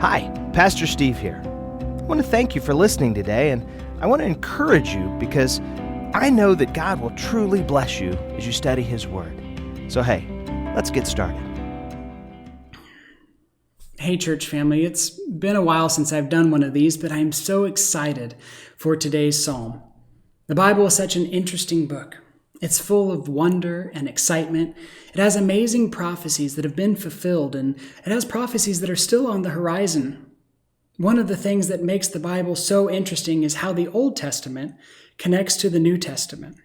Hi, Pastor Steve here. I want to thank you for listening today, and I want to encourage you because I know that God will truly bless you as you study His Word. So hey, let's get started. Hey church family, it's been a while since I've done one of these, but I'm so excited for today's psalm. The Bible is such an interesting book. It's full of wonder and excitement. It has amazing prophecies that have been fulfilled, and it has prophecies that are still on the horizon. One of the things that makes the Bible so interesting is how the Old Testament connects to the New Testament.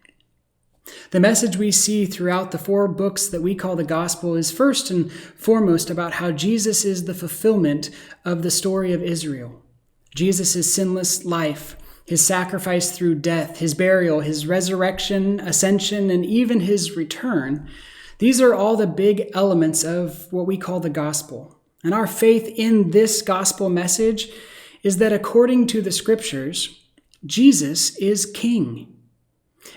The message we see throughout the 4 books that we call the Gospel is first and foremost about how Jesus is the fulfillment of the story of Israel. Jesus' sinless life, His sacrifice through death, His burial, His resurrection, ascension, and even His return. These are all the big elements of what we call the gospel. And our faith in this gospel message is that according to the scriptures, Jesus is King.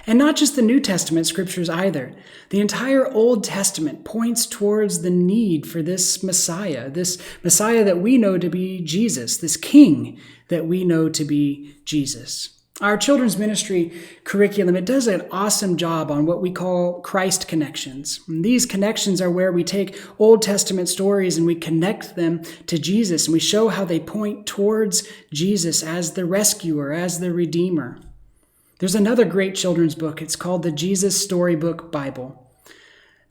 And not just the New Testament scriptures either. The entire Old Testament points towards the need for this Messiah that we know to be Jesus, this King that we know to be Jesus. Our children's ministry curriculum, it does an awesome job on what we call Christ connections. And these connections are where we take Old Testament stories and we connect them to Jesus, and we show how they point towards Jesus as the rescuer, as the Redeemer. There's another great children's book. It's called the Jesus Storybook Bible.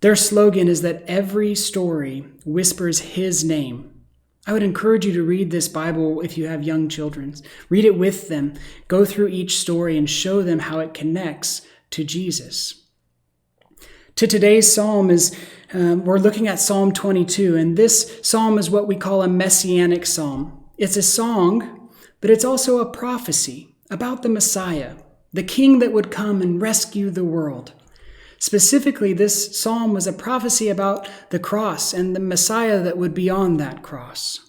Their slogan is that every story whispers His name. I would encourage you to read this Bible if you have young children. Read it with them. Go through each story and show them how it connects to Jesus. To today's psalm we're looking at Psalm 22, and this psalm is what we call a messianic psalm. It's a song, but it's also a prophecy about the Messiah, the King that would come and rescue the world. Specifically, this psalm was a prophecy about the cross and the Messiah that would be on that cross.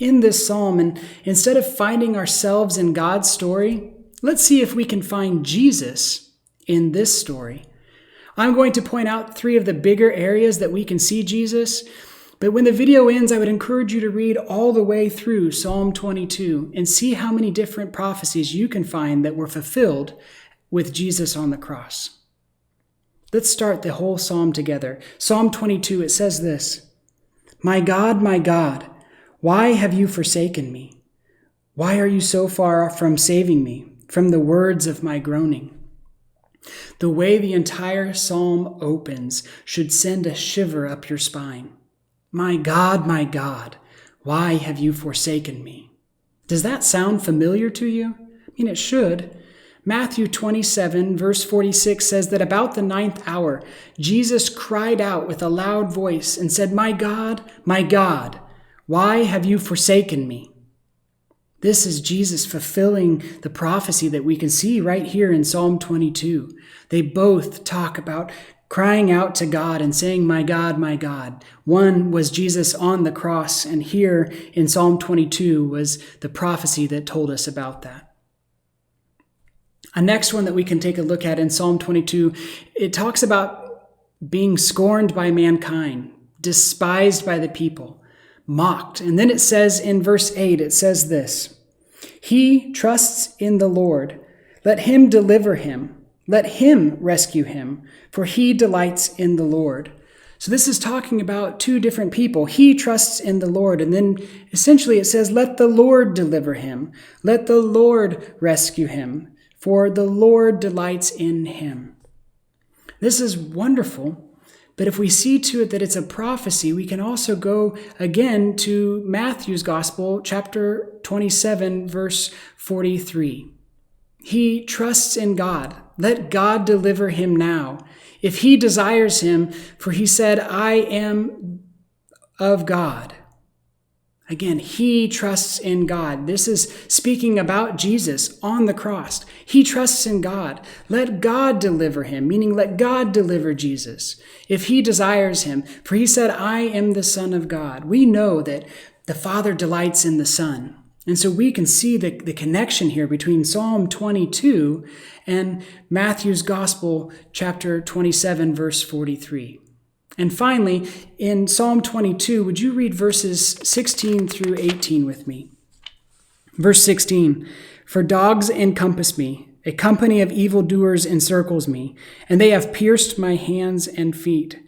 In this psalm, and instead of finding ourselves in God's story, let's see if we can find Jesus in this story. I'm going to point out 3 of the bigger areas that we can see Jesus, but when the video ends, I would encourage you to read all the way through Psalm 22 and see how many different prophecies you can find that were fulfilled with Jesus on the cross. Let's start the whole psalm together. Psalm 22, it says this: my God, why have you forsaken me? Why are you so far from saving me from the words of my groaning? The way the entire psalm opens should send a shiver up your spine. My God, why have you forsaken me? Does that sound familiar to you? I mean, it should. Matthew 27, verse 46 says that about the 9th hour, Jesus cried out with a loud voice and said, my God, why have you forsaken me? This is Jesus fulfilling the prophecy that we can see right here in Psalm 22. They both talk about crying out to God and saying, my God. One was Jesus on the cross, and here in Psalm 22 was the prophecy that told us about that. A next one that we can take a look at in Psalm 22, it talks about being scorned by mankind, despised by the people, mocked. And then it says in verse 8, it says this: he trusts in the Lord. Let Him deliver him. Let Him rescue him, for He delights in the Lord. So this is talking about 2 different people. He trusts in the Lord. And then essentially it says, let the Lord deliver him. Let the Lord rescue him, for the Lord delights in him. This is wonderful, but if we see to it that it's a prophecy, we can also go again to Matthew's Gospel, chapter 27, verse 43. He trusts in God. Let God deliver him now, if He desires him, for He said, I am of God. Again, he trusts in God. This is speaking about Jesus on the cross. He trusts in God. Let God deliver him, meaning let God deliver Jesus, if He desires him. For He said, I am the Son of God. We know that the Father delights in the Son. And so we can see the connection here between Psalm 22 and Matthew's Gospel, chapter 27, verse 43. And finally, in Psalm 22, would you read verses 16 through 18 with me? Verse 16, "For dogs encompass me, a company of evildoers encircles me, and they have pierced my hands and feet.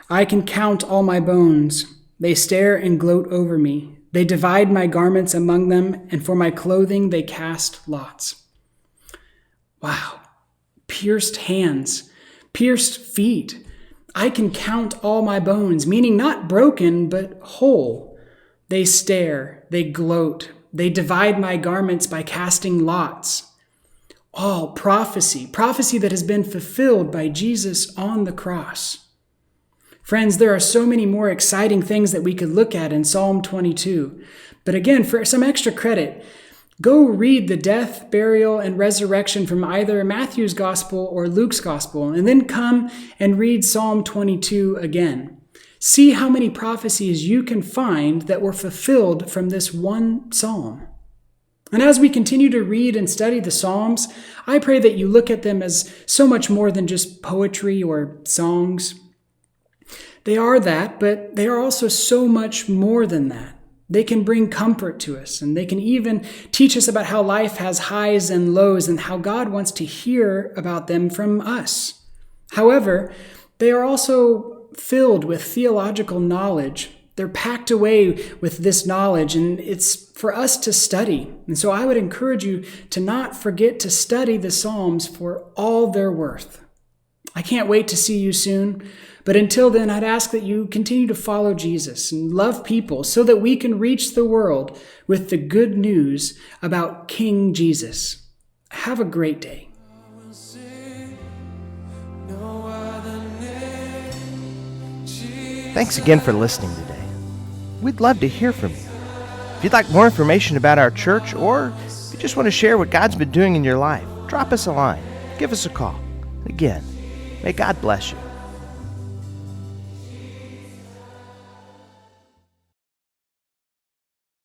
I can count all my bones. They stare and gloat over me. They divide my garments among them, and for my clothing they cast lots." Wow. Pierced hands, pierced feet. I can count all my bones, meaning not broken, but whole. They stare, they gloat, they divide my garments by casting lots. All prophecy that has been fulfilled by Jesus on the cross. Friends, there are so many more exciting things that we could look at in Psalm 22. But again, for some extra credit, go read the death, burial, and resurrection from either Matthew's gospel or Luke's gospel, and then come and read Psalm 22 again. See how many prophecies you can find that were fulfilled from this one psalm. And as we continue to read and study the Psalms, I pray that you look at them as so much more than just poetry or songs. They are that, but they are also so much more than that. They can bring comfort to us, and they can even teach us about how life has highs and lows and how God wants to hear about them from us. However, they are also filled with theological knowledge. They're packed away with this knowledge, and it's for us to study. And so I would encourage you to not forget to study the Psalms for all they're worth. I can't wait to see you soon. But until then, I'd ask that you continue to follow Jesus and love people so that we can reach the world with the good news about King Jesus. Have a great day. Thanks again for listening today. We'd love to hear from you. If you'd like more information about our church, or if you just want to share what God's been doing in your life, drop us a line. Give us a call. Again, may God bless you.